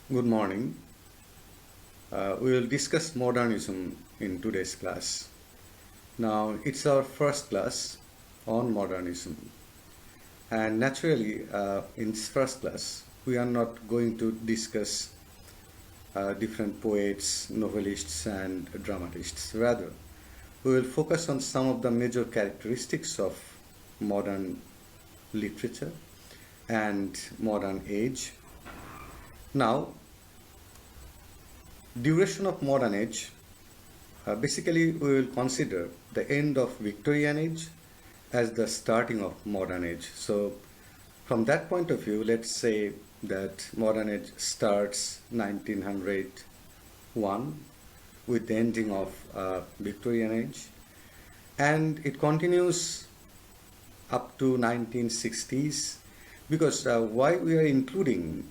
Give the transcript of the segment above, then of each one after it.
Good morning. We will discuss modernism in today's class. Now, it's our first class on modernism. And naturally, in this first class, we are not going to discuss different poets, novelists, and dramatists. Rather, we will focus on some of the major characteristics of modern literature and modern age. Now, duration of modern age. Basically, we will consider the end of Victorian age as the starting of modern age. So, from that point of view, let's say that modern age starts 1901 with the ending of Victorian age, and it continues up to 1960s. Because why we are including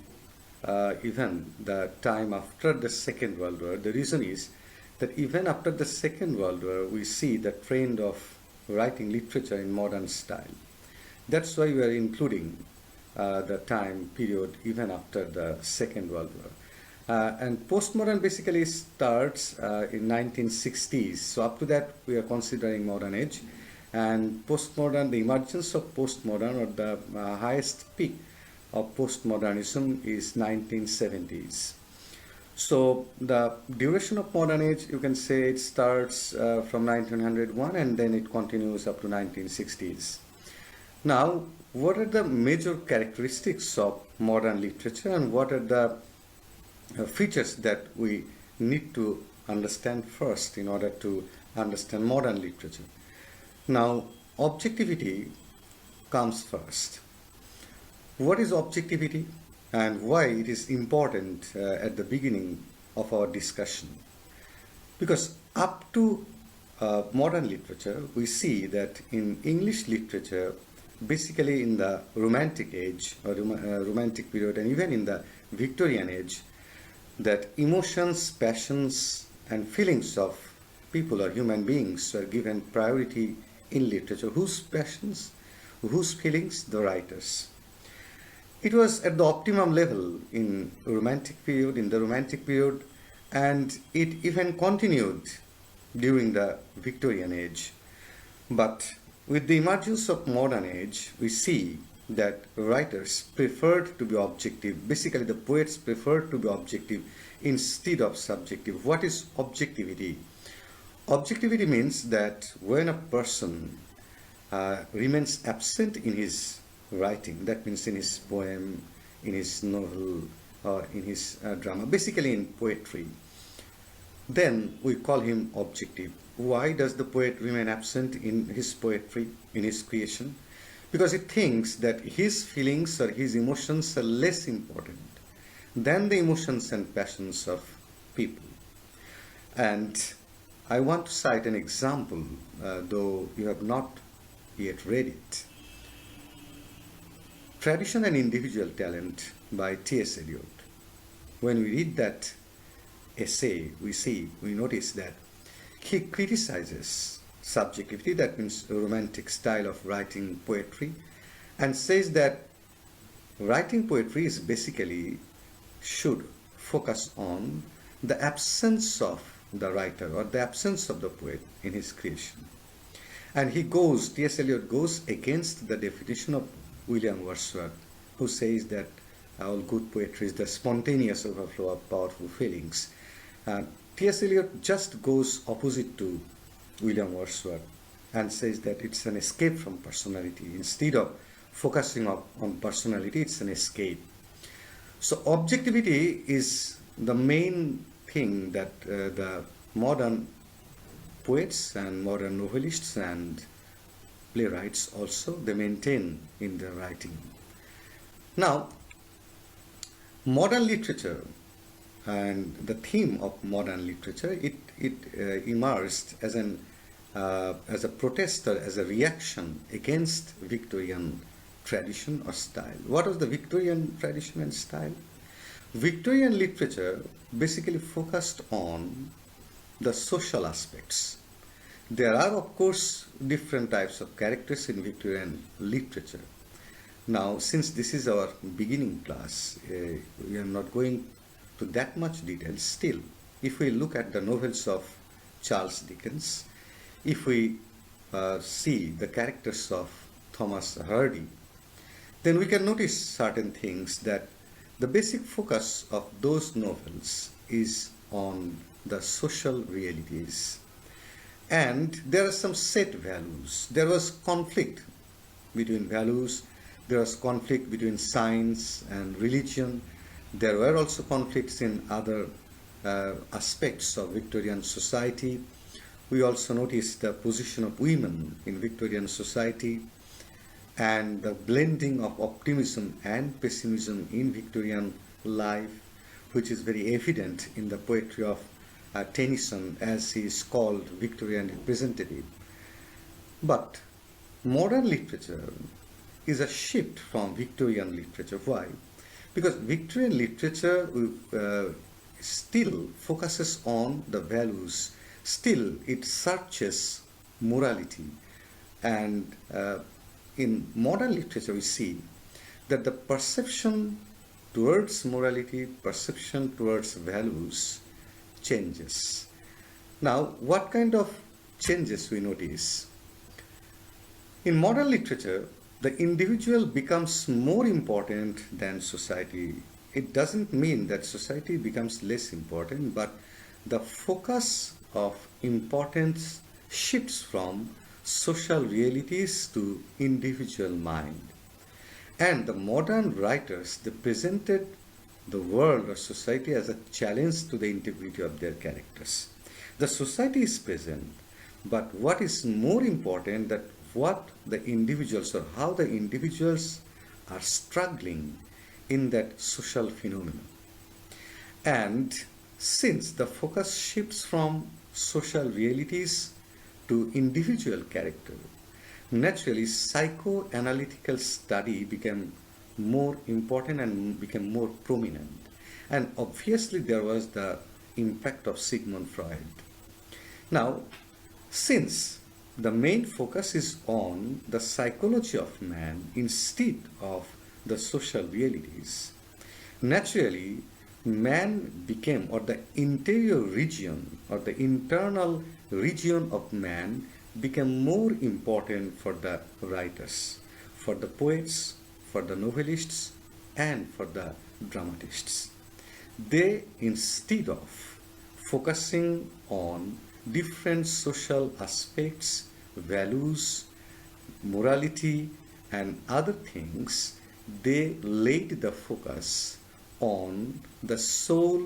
even the time after the Second World War, the reason is that even after the Second World War, we see the trend of writing literature in modern style. That's why we are including the time period even after the Second World War. And postmodern basically starts in 1960s. So up to that, we are considering modern age. And postmodern, the emergence of postmodern, or the highest peak of postmodernism, is 1970s. So the duration of modern age, you can say it starts from 1901 and then it continues up to 1960s. Now, what are the major characteristics of modern literature and what are the features that we need to understand first in order to understand modern literature? Now, objectivity comes first. What is objectivity and why it is important at the beginning of our discussion? Because up to modern literature, we see that in English literature, basically in the Romantic age or Romantic period, and even in the Victorian age, that emotions, passions, and feelings of people or human beings were given priority in literature. Whose passions, whose feelings? The writers. It was at the optimum level in the Romantic period, and it even continued during the Victorian age. But with the emergence of modern age, we see that writers preferred to be objective. Basically, the poets preferred to be objective instead of subjective. What is objectivity? Objectivity means that when a person remains absent in his writing, that means in his poem, in his novel, or in his drama, basically in poetry, then we call him objective. Why does the poet remain absent in his poetry, in his creation? Because he thinks that his feelings or his emotions are less important than the emotions and passions of people. And I want to cite an example, though you have not yet read it. Tradition and Individual Talent by T.S. Eliot. When we read that essay, we notice that he criticizes subjectivity, that means a romantic style of writing poetry, and says that writing poetry is basically should focus on the absence of the writer or the absence of the poet in his creation. And T.S. Eliot goes against the definition of William Wordsworth, who says that all good poetry is the spontaneous overflow of powerful feelings. T.S. Eliot just goes opposite to William Wordsworth and says that it's an escape from personality. Instead of focusing on personality, it's an escape. So objectivity is the main thing that the modern poets and modern novelists and playwrights also, they maintain in their writing. Now, modern literature and the theme of modern literature, it emerged as a protest or as a reaction against Victorian tradition or style. What was the Victorian tradition and style? Victorian literature basically focused on the social aspects. There are, of course, different types of characters in Victorian literature. Now, since this is our beginning class, we are not going to that much detail, still, if we look at the novels of Charles Dickens, if we see the characters of Thomas Hardy, then we can notice certain things, that the basic focus of those novels is on the social realities. And there are some set values. There was conflict between values, there was conflict between science and religion. There were also conflicts in other aspects of Victorian society. We also noticed the position of women in Victorian society and the blending of optimism and pessimism in Victorian life, which is very evident in the poetry of Tennyson, as he is called Victorian representative. But modern literature is a shift from Victorian literature. Why? Because Victorian literature still focuses on the values, still it searches morality. And in modern literature we see that the perception towards morality, perception towards values changes. Now, what kind of changes we notice? In modern literature, the individual becomes more important than society. It doesn't mean that society becomes less important, but the focus of importance shifts from social realities to individual mind. And the modern writers, they presented the world or society as a challenge to the integrity of their characters. The society is present, but what is more important, that what the individuals or how the individuals are struggling in that social phenomenon. And since the focus shifts from social realities to individual character, naturally psychoanalytical study became more important and became more prominent. And obviously there was the impact of Sigmund Freud. Now, since the main focus is on the psychology of man instead of the social realities, naturally man became, or the interior region or the internal region of man became more important for the writers, for the poets, for the novelists, and for the dramatists. They, instead of focusing on different social aspects, values, morality, and other things, they laid the focus on the soul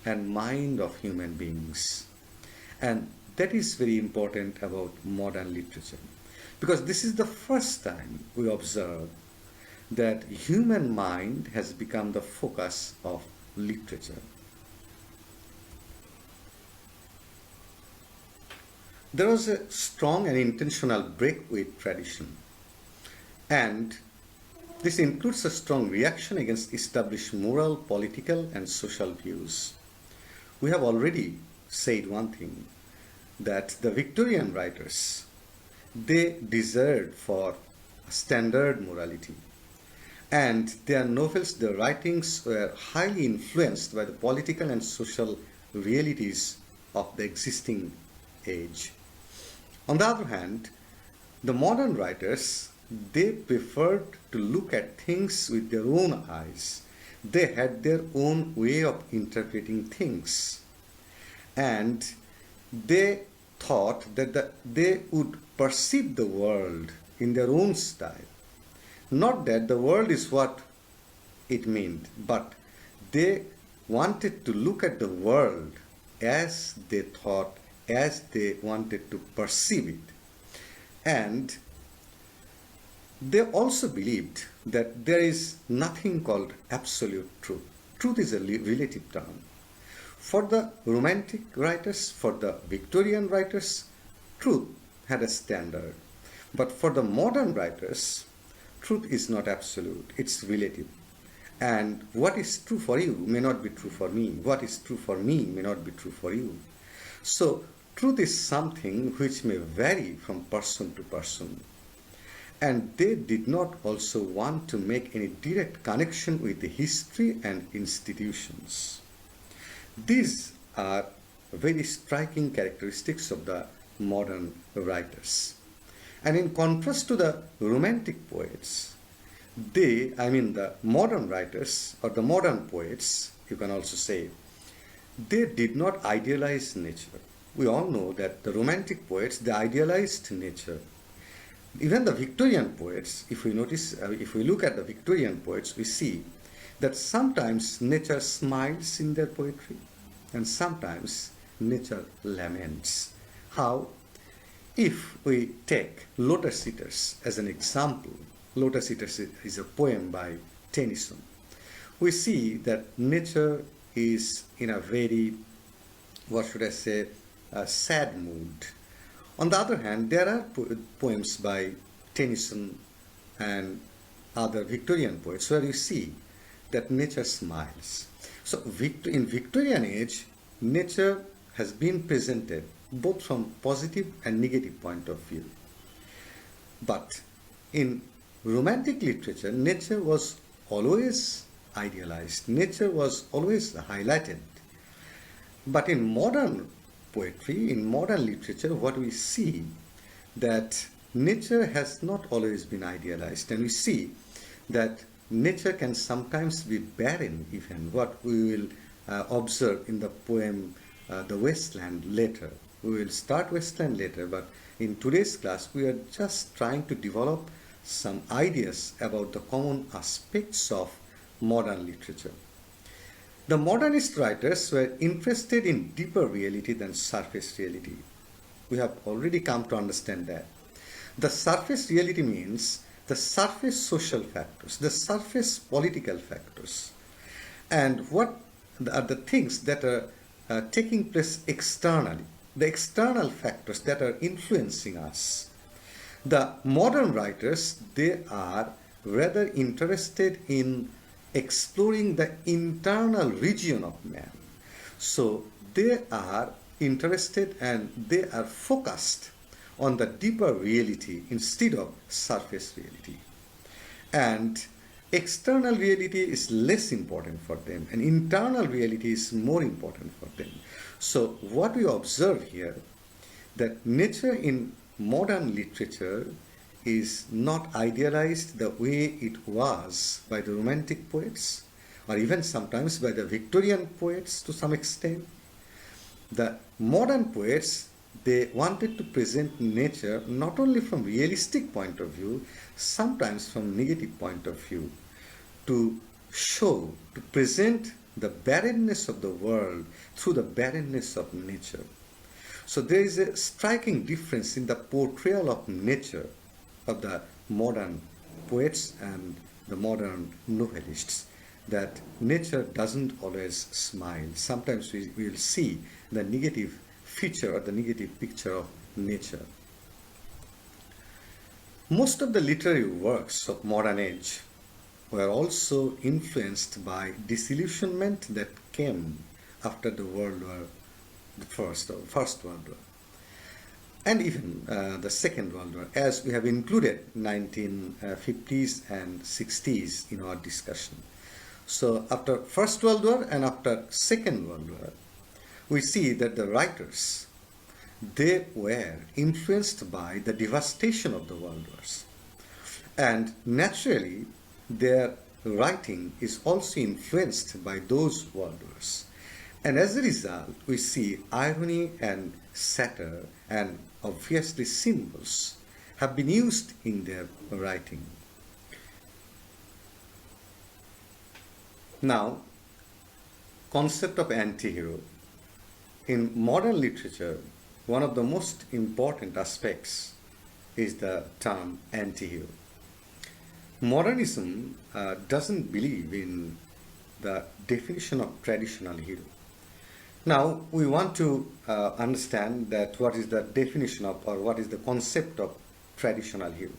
and mind of human beings. And that is very important about modern literature, because this is the first time we observe that human mind has become the focus of literature. There was a strong and intentional break with tradition, and this includes a strong reaction against established moral, political, and social views. We have already said one thing, that the Victorian writers, they desired for standard morality, and their novels, their writings were highly influenced by the political and social realities of the existing age. On the other hand, the modern writers, they preferred to look at things with their own eyes. They had their own way of interpreting things. And they thought that they would perceive the world in their own style. Not that the world is what it meant, but they wanted to look at the world as they thought, as they wanted to perceive it. And they also believed that there is nothing called absolute truth. Truth is a relative term. For the Romantic writers, for the Victorian writers, truth had a standard. But for the modern writers, truth is not absolute, it's relative. And what is true for you may not be true for me. What is true for me may not be true for you. So, truth is something which may vary from person to person. And they did not also want to make any direct connection with the history and institutions. These are very striking characteristics of the modern writers. And in contrast to the romantic poets, the modern writers or the modern poets, you can also say, they did not idealize nature. We all know that the romantic poets, they idealized nature. Even the Victorian poets, if we look at the Victorian poets, we see that sometimes nature smiles in their poetry and sometimes nature laments. How? If we take Lotus Eaters as an example, Lotus Eaters is a poem by Tennyson. We see that nature is in a very, what should I say, a sad mood. On the other hand, there are poems by Tennyson and other Victorian poets where you see that nature smiles. So in Victorian age, nature has been presented both from positive and negative point of view. But in romantic literature, nature was always idealized. Nature was always highlighted. But in modern poetry, in modern literature, what we see that nature has not always been idealized, and we see that nature can sometimes be barren even, what we will observe in the poem The Wasteland later. We will start Wasteland later, but in today's class we are just trying to develop some ideas about the common aspects of modern literature. The modernist writers were interested in deeper reality than surface reality. We have already come to understand that. The surface reality means the surface social factors, the surface political factors, and what are the things that are taking place externally, the external factors that are influencing us. The modern writers, they are rather interested in exploring the internal region of man. So they are interested and they are focused on the deeper reality instead of surface reality. And external reality is less important for them and internal reality is more important for them. So what we observe here, that nature in modern literature is not idealized the way it was by the romantic poets or even sometimes by the Victorian poets to some extent. The modern poets, they wanted to present nature not only from realistic point of view, sometimes from negative point of view, to show, to present the barrenness of the world through the barrenness of nature. So there is a striking difference in the portrayal of nature of the modern poets and the modern novelists, that nature doesn't always smile. Sometimes we will see the negative feature or the negative picture of nature. Most of the literary works of modern age were also influenced by disillusionment that came after the First World War, and even the Second World War, as we have included 1950s and 60s in our discussion. So after First World War and after Second World War, we see that the writers, they were influenced by the devastation of the world wars. And naturally, their writing is also influenced by those world wars. And as a result, we see irony and satire and obviously symbols have been used in their writing. Now, concept of anti-hero. In modern literature, one of the most important aspects is the term anti-hero. Modernism doesn't believe in the definition of traditional hero. Now, we want to understand that what is the definition of, or what is the concept of traditional hero.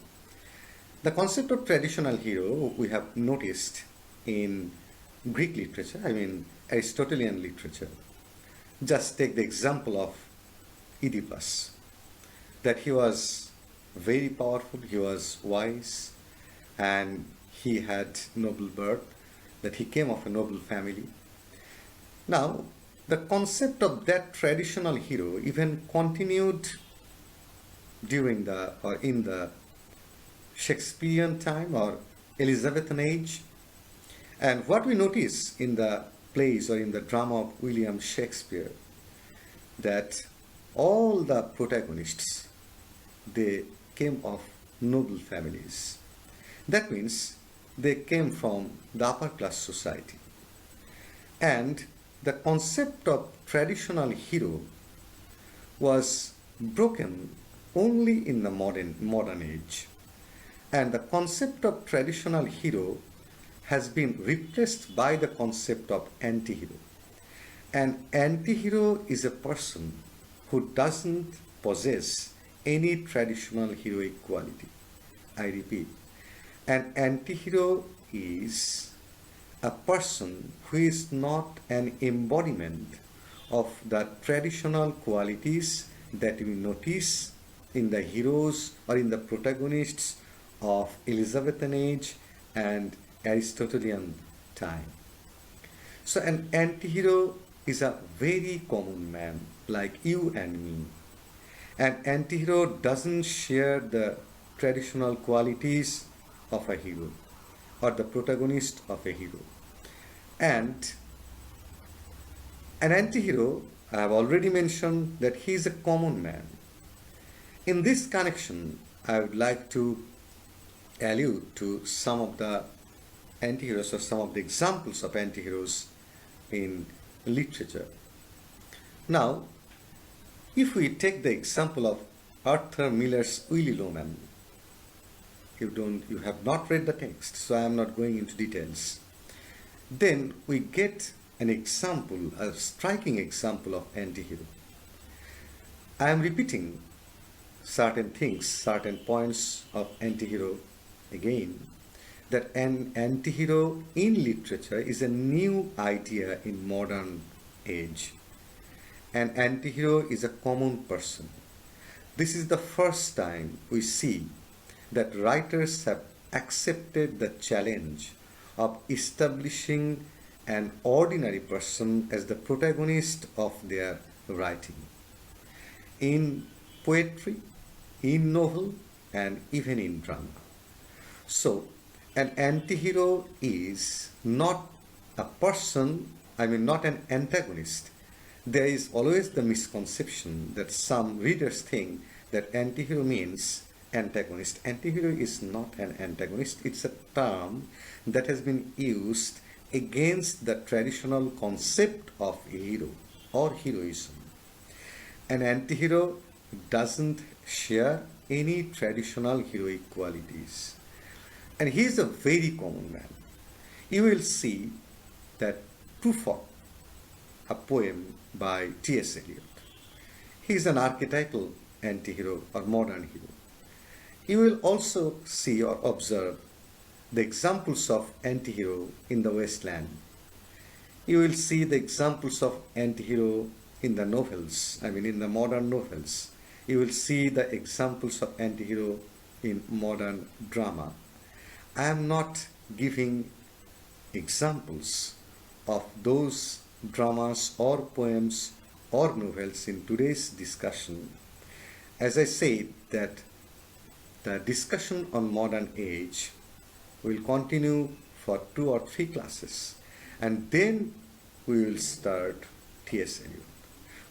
The concept of traditional hero we have noticed in Greek literature, Aristotelian literature. Just take the example of Oedipus, that he was very powerful, he was wise, and he had noble birth, that he came of a noble family. Now, the concept of that traditional hero even continued during the or in the Shakespearean time or Elizabethan age. And what we notice in the plays or in the drama of William Shakespeare, that all the protagonists, they came of noble families. That means they came from the upper class society. And the concept of traditional hero was broken only in the modern age. And the concept of traditional hero has been replaced by the concept of anti-hero. An anti-hero is a person who doesn't possess any traditional heroic quality. I repeat, an anti-hero is a person who is not an embodiment of the traditional qualities that we notice in the heroes or in the protagonists of Elizabethan age and Aristotelian time. So an anti-hero is a very common man like you and me. An anti-hero doesn't share the traditional qualities of a hero or the protagonist of a hero. And an anti-hero, I have already mentioned that he is a common man. In this connection, I would like to allude to some of the anti-heroes or some of the examples of anti-heroes in literature. Now, if we take the example of Arthur Miller's Willy Loman, you have not read the text, so I am not going into details. Then we get an example, a striking example of anti-hero. I am repeating certain things, certain points of anti-hero again, that an anti-hero in literature is a new idea in modern age. An anti-hero is a common person. This is the first time we see that writers have accepted the challenge of establishing an ordinary person as the protagonist of their writing. In poetry, in novel, and even in drama. So, an anti-hero is not a person, not an antagonist. There is always the misconception that some readers think that anti-hero means antagonist. Anti-hero is not an antagonist. It's a term that has been used against the traditional concept of a hero or heroism. An anti-hero doesn't share any traditional heroic qualities. And he is a very common man. You will see that Twofold, a poem by T.S. Eliot. He is an archetypal anti-hero or modern hero. You will also see or observe the examples of anti-hero in the Westland. You will see the examples of anti-hero in the novels, in the modern novels. You will see the examples of anti-hero in modern drama. I am not giving examples of those dramas or poems or novels in today's discussion. As I said, that the discussion on modern age will continue for 2 or 3 classes, and then we will start T.S. Eliot.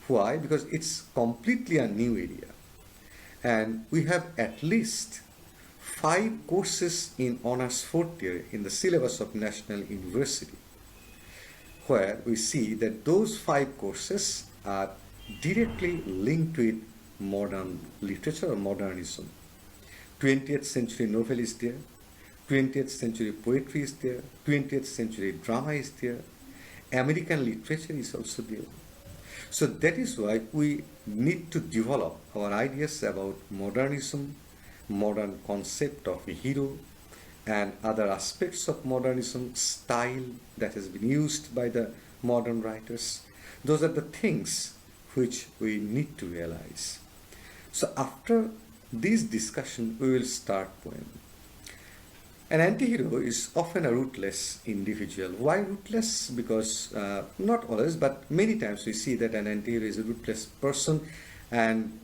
Why? Because it's completely a new area, and we have at least 5 courses in honors 4th year in the syllabus of National University, where we see that those 5 courses are directly linked with modern literature or modernism. 20th century novel is there, 20th century poetry is there, 20th century drama is there, American literature is also there. So that is why we need to develop our ideas about modernism, modern concept of a hero, and other aspects of modernism, style that has been used by the modern writers. Those are the things which we need to realize. So after this discussion, we will start poem. An anti-hero is often a ruthless individual. Why ruthless? Because not always, but many times we see that an anti-hero is a ruthless person, and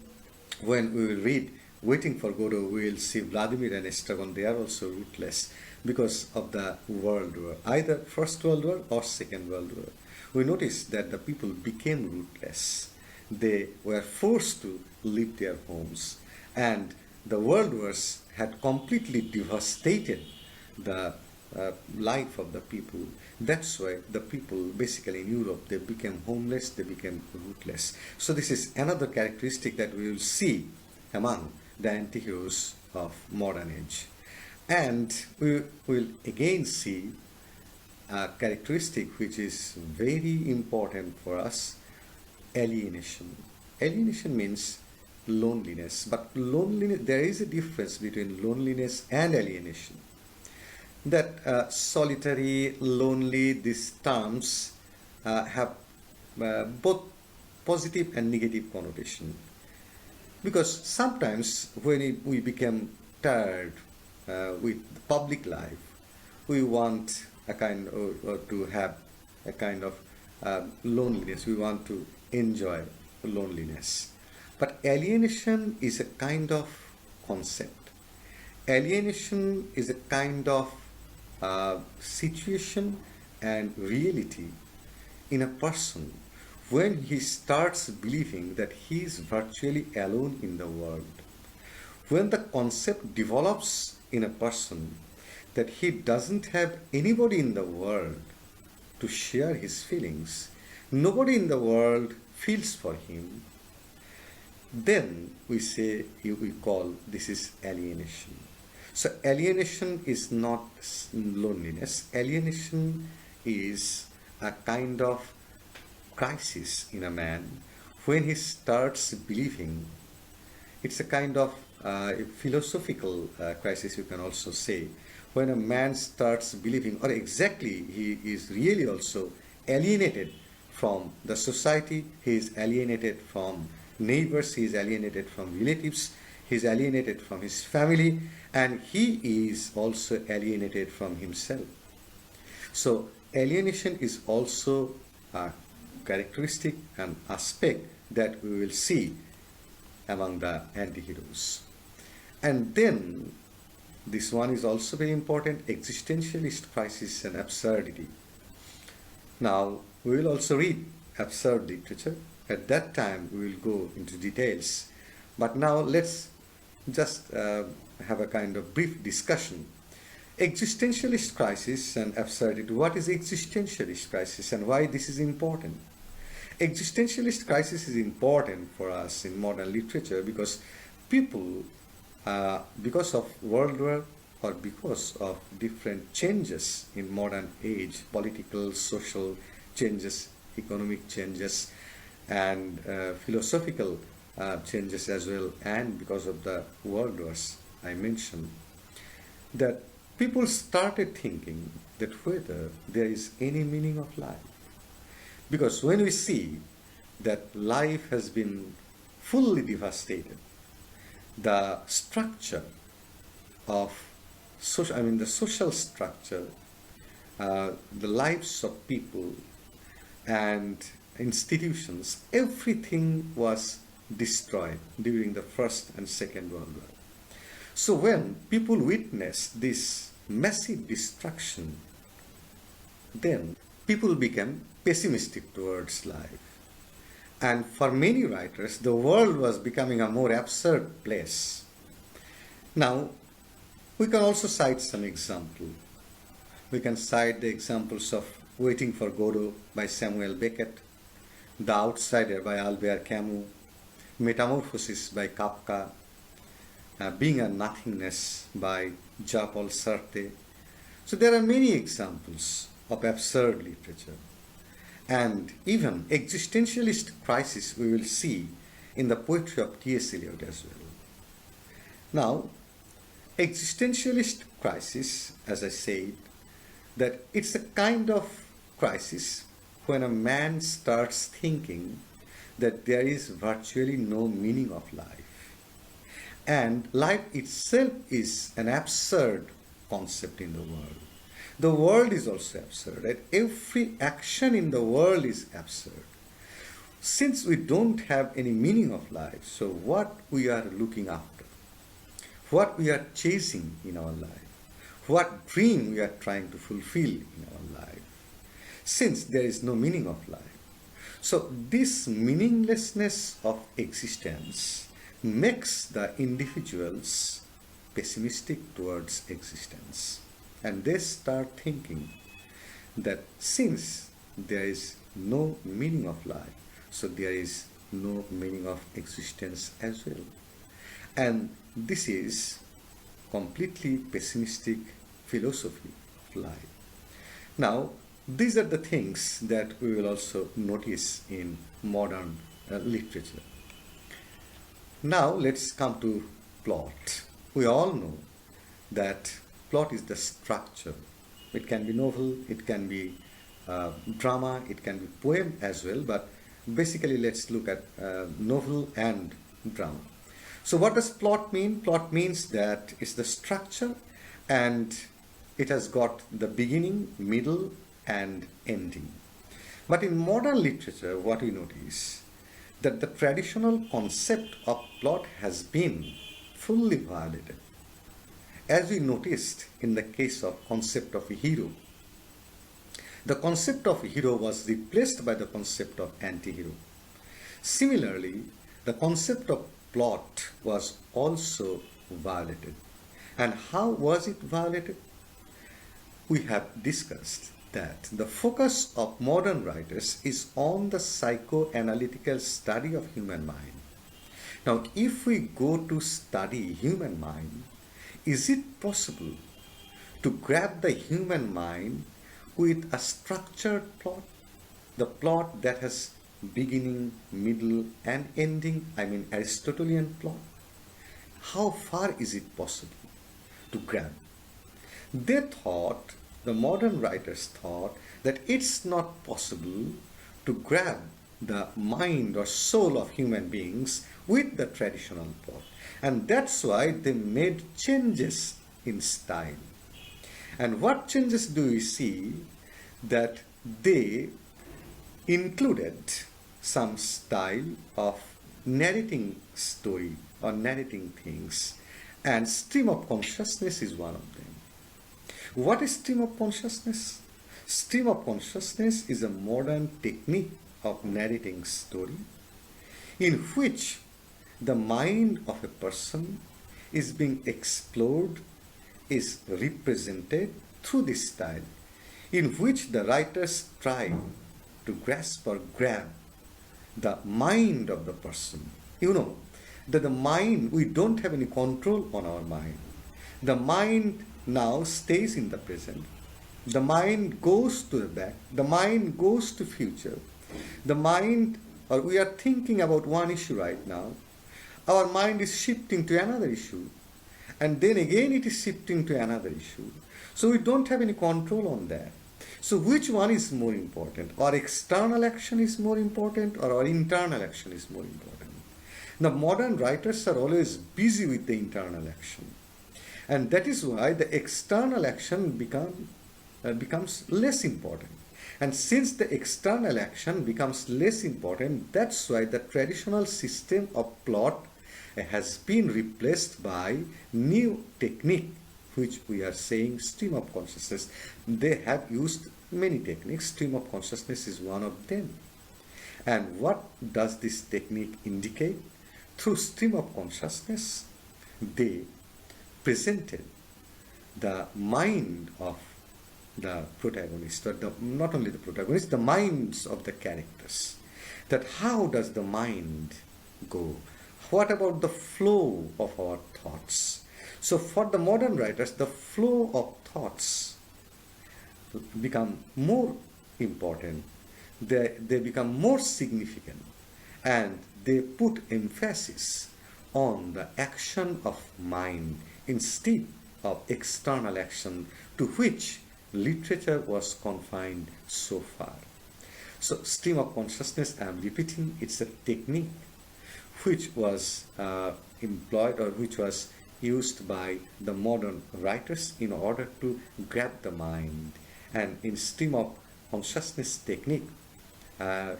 when we will read Waiting for Godot, we will see Vladimir and Estragon, they are also ruthless because of the World War, either First World War or Second World War. We notice that the people became ruthless. They were forced to leave their homes, and the world wars had completely devastated the life of the people. That's why the people basically in Europe, they became homeless, they became ruthless. So this is another characteristic that we will see among the anti-heroes of modern age. And we will again see a characteristic which is very important for us: alienation. Alienation means loneliness, but loneliness, there is a difference between loneliness and alienation. That solitary, lonely, these terms have both positive and negative connotation. Because sometimes when we become tired with public life, we want a kind of, or to have a kind of loneliness. We want to enjoy loneliness. But alienation is a kind of concept. Alienation is a kind of situation and reality in a person when he starts believing that he is virtually alone in the world. When the concept develops in a person that he doesn't have anybody in the world to share his feelings, nobody in the world feels for him, then we call this is alienation. So alienation is not loneliness. Alienation is a kind of crisis in a man when he starts believing. It's a kind of philosophical crisis, you can also say, when a man starts believing, or exactly he is really also alienated from the society, he is alienated from neighbors, he is alienated from relatives, he is alienated from his family, and he is also alienated from himself. So alienation is also a characteristic and aspect that we will see among the anti-heroes. And then this one is also very important: existentialist crisis and absurdity. Now we will also read absurd literature. At that time we will go into details, but now let's just have a kind of brief discussion. Existentialist crisis and absurdity. What is existentialist crisis and why this is important? Existentialist crisis is important for us in modern literature because people, because of World War or because of different changes in modern age, political, social changes, economic changes, and philosophical changes as well, and because of the world wars I mentioned, that people started thinking that whether there is any meaning of life. Because when we see that life has been fully devastated, the structure of the social structure, the lives of people and institutions, everything was destroyed during the First and Second World War. So when people witnessed this massive destruction, then people became pessimistic towards life. And for many writers, the world was becoming a more absurd place. Now, we can also cite some example. We can cite the examples of Waiting for Godot by Samuel Beckett, The Outsider by Albert Camus, Metamorphosis by Kafka, Being a Nothingness by Jean-Paul Sartre. So there are many examples of absurd literature. And even existentialist crisis we will see in the poetry of T.S. Eliot as well. Now, existentialist crisis, as I said, that it's a kind of crisis when a man starts thinking that there is virtually no meaning of life. And life itself is an absurd concept in the world. The world is also absurd, right? Every action in the world is absurd. Since we don't have any meaning of life, so what we are looking after, what we are chasing in our life, what dream we are trying to fulfill in our life, since there is no meaning of life. So this meaninglessness of existence makes the individuals pessimistic towards existence. And they start thinking that since there is no meaning of life, so there is no meaning of existence as well. And this is completely pessimistic philosophy of life. Now, these are the things that we will also notice in modern literature. Now, let's come to plot. We all know that plot is the structure. It can be novel, it can be drama, it can be poem as well, but basically let's look at novel and drama. So what does plot mean? Plot means that it's the structure and it has got the beginning, middle and ending. But in modern literature, what we notice that the traditional concept of plot has been fully violated. As we noticed in the case of concept of a hero, the concept of a hero was replaced by the concept of anti-hero. Similarly, the concept of plot was also violated. And how was it violated? We have discussed that the focus of modern writers is on the psychoanalytical study of human mind. Now, if we go to study human mind, is it possible to grab the human mind with a structured plot? The plot that has beginning, middle and ending, I mean Aristotelian plot. How far is it possible to grab? They thought, the modern writers thought, that it's not possible to grab the mind or soul of human beings with the traditional plot. And that's why they made changes in style. And what changes do we see? That they included some style of narrating story or narrating things, and stream of consciousness is one of them. What is stream of consciousness? Stream of consciousness is a modern technique of narrating story in which the mind of a person is being explored, is represented through this style, in which the writers try to grasp or grab the mind of the person. You know that the mind, we don't have any control on our mind. The mind now stays in the present. The mind goes to the back. The mind goes to future. The mind, or we are thinking about one issue right now. Our mind is shifting to another issue. And then again it is shifting to another issue. So we don't have any control on that. So which one is more important? Our external action is more important or our internal action is more important? The modern writers are always busy with the internal action. And that is why the external action becomes less important. And since the external action becomes less important, that's why the traditional system of plot has been replaced by new technique, which we are saying stream of consciousness. They have used many techniques. Stream of consciousness is one of them. And what does this technique indicate? Through stream of consciousness, they presented the mind of the protagonist, or not only the protagonist, the minds of the characters. That how does the mind go? What about the flow of our thoughts? So for the modern writers, the flow of thoughts become more important. They become more significant, and they put emphasis on the action of mind instead of external action, to which literature was confined so far. So stream of consciousness, I am repeating, it's a technique which was employed, or which was used by the modern writers in order to grab the mind. And in stream of consciousness technique,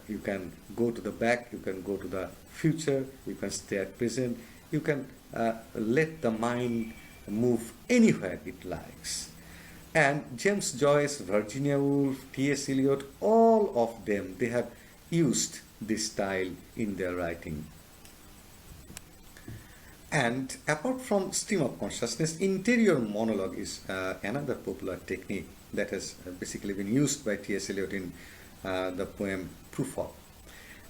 you can go to the back, you can go to the future, you can stay at present, you can let the mind move anywhere it likes. And James Joyce, Virginia Woolf, T.S. Eliot, all of them, they have used this style in their writing. And apart from stream of consciousness, interior monologue is another popular technique that has basically been used by T.S. Eliot in the poem Proof of.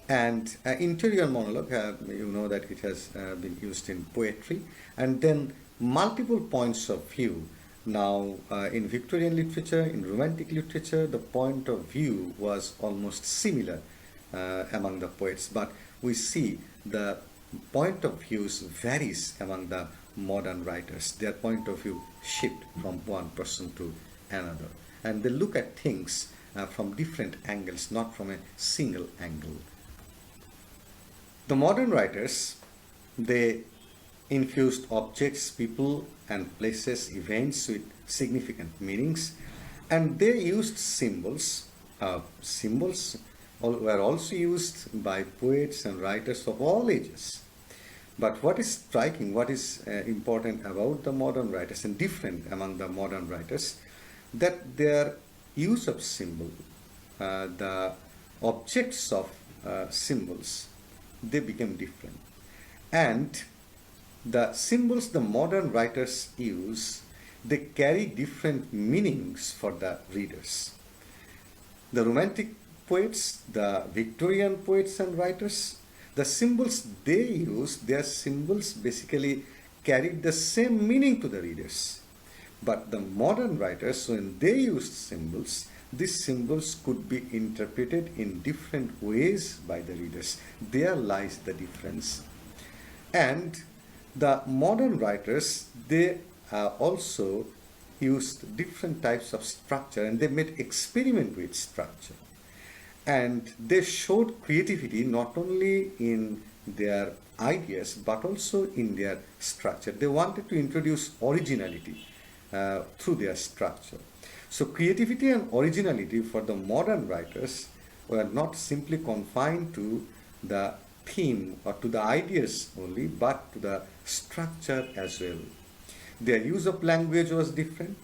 And interior monologue, you know that it has been used in poetry, and then multiple points of view. Now, in Victorian literature, in Romantic literature, the point of view was almost similar among the poets, but we see the point of views varies among the modern writers. Their point of view shift from one person to another, and they look at things from different angles, not from a single angle. The modern writers, they infused objects, people, and places, events with significant meanings, and they used symbols. Symbols were also used by poets and writers of all ages. But what is striking, what is important about the modern writers and different among the modern writers, that their use of symbol, the objects of symbols, they became different. And the symbols the modern writers use, they carry different meanings for the readers. The Romantic poets, the Victorian poets and writers, the symbols they use, their symbols basically carried the same meaning to the readers. But the modern writers, when they used symbols, these symbols could be interpreted in different ways by the readers. There lies the difference. And the modern writers, they also used different types of structure, and they made experiment with structure. And they showed creativity not only in their ideas but also in their structure. They wanted to introduce originality through their structure. So creativity and originality for the modern writers were not simply confined to the theme or to the ideas only, but to the structure as well. Their use of language was different,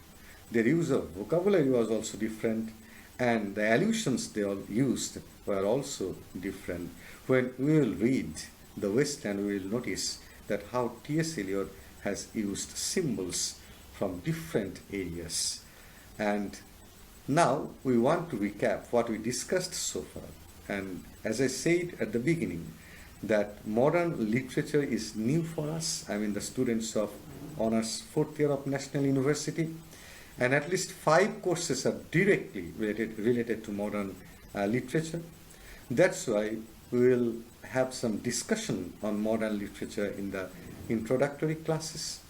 their use of vocabulary was also different, and the allusions they all used were also different. When we will read the West End, we will notice that how T.S. Eliot has used symbols from different areas. And now we want to recap what we discussed so far. And as I said at the beginning, that modern literature is new for us. I mean, the students of honors 4th year of National University, and at least 5 courses are directly related to modern literature. That's why we will have some discussion on modern literature in the introductory classes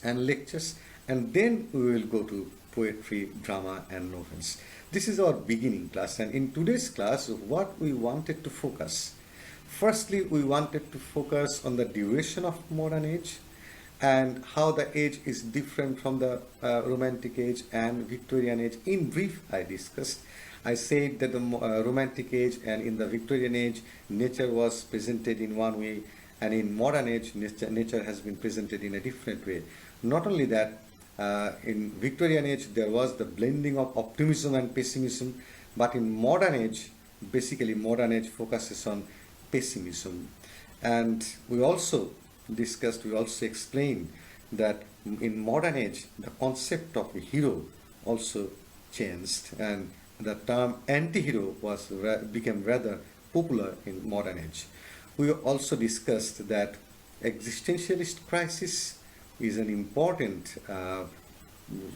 and lectures, and then we will go to poetry, drama, and novels. This is our beginning class, and in today's class, what we wanted to focus. Firstly, we wanted to focus on the duration of modern age and how the age is different from the Romantic age and Victorian age. In brief, I discussed. I said that the Romantic age and in the Victorian age, nature was presented in one way, and in modern age, nature has been presented in a different way. Not only that, in Victorian age, there was the blending of optimism and pessimism, but in modern age, basically modern age focuses on pessimism. And we also discussed, we also explained that in modern age, the concept of a hero also changed, and the term antihero became rather popular in modern age. We also discussed that existentialist crisis is an important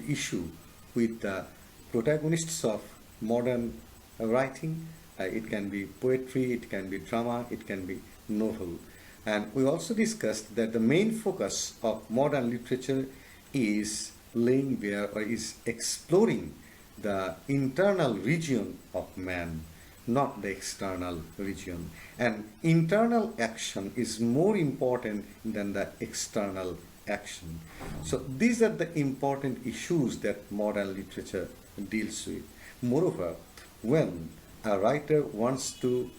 issue with the protagonists of modern writing. It can be poetry, it can be drama, it can be novel. And we also discussed that the main focus of modern literature is laying bare or is exploring the internal region of man, not the external region. And internal action is more important than the external action. So these are the important issues that modern literature deals with. Moreover, when a writer wants to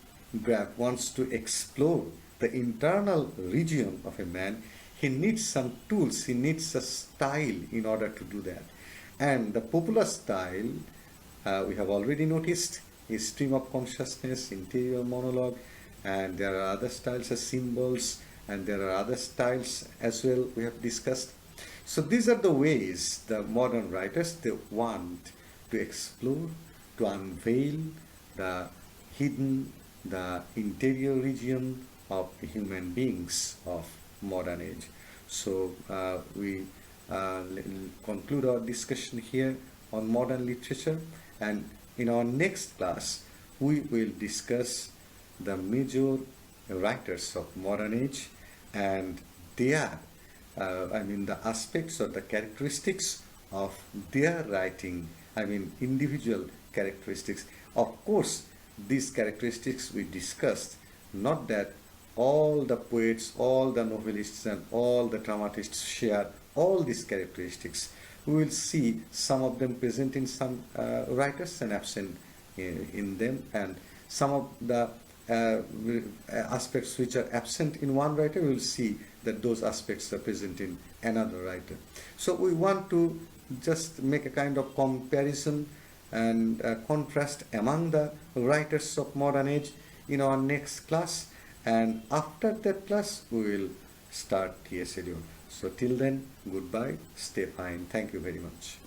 explore the internal region of a man, he needs some tools, he needs a style in order to do that. And the popular style, we have already noticed, is stream of consciousness, interior monologue, and there are other styles as symbols, and there are other styles as well we have discussed. So these are the ways the modern writers, they want to explore, to unveil the hidden, the interior region of human beings of modern age. So we conclude our discussion here on modern literature, and in our next class we will discuss the major writers of modern age and their the aspects or the characteristics of their writing, individual characteristics. Of course, these characteristics we discussed, not that all the poets, all the novelists, and all the dramatists share all these characteristics. We will see some of them present in some writers and absent in them, and some of the aspects which are absent in one writer, we will see that those aspects are present in another writer. So we want to just make a kind of comparison and contrast among the writers of modern age in our next class, and after that class we will start TS Eliot. So till then, goodbye, stay fine, thank you very much.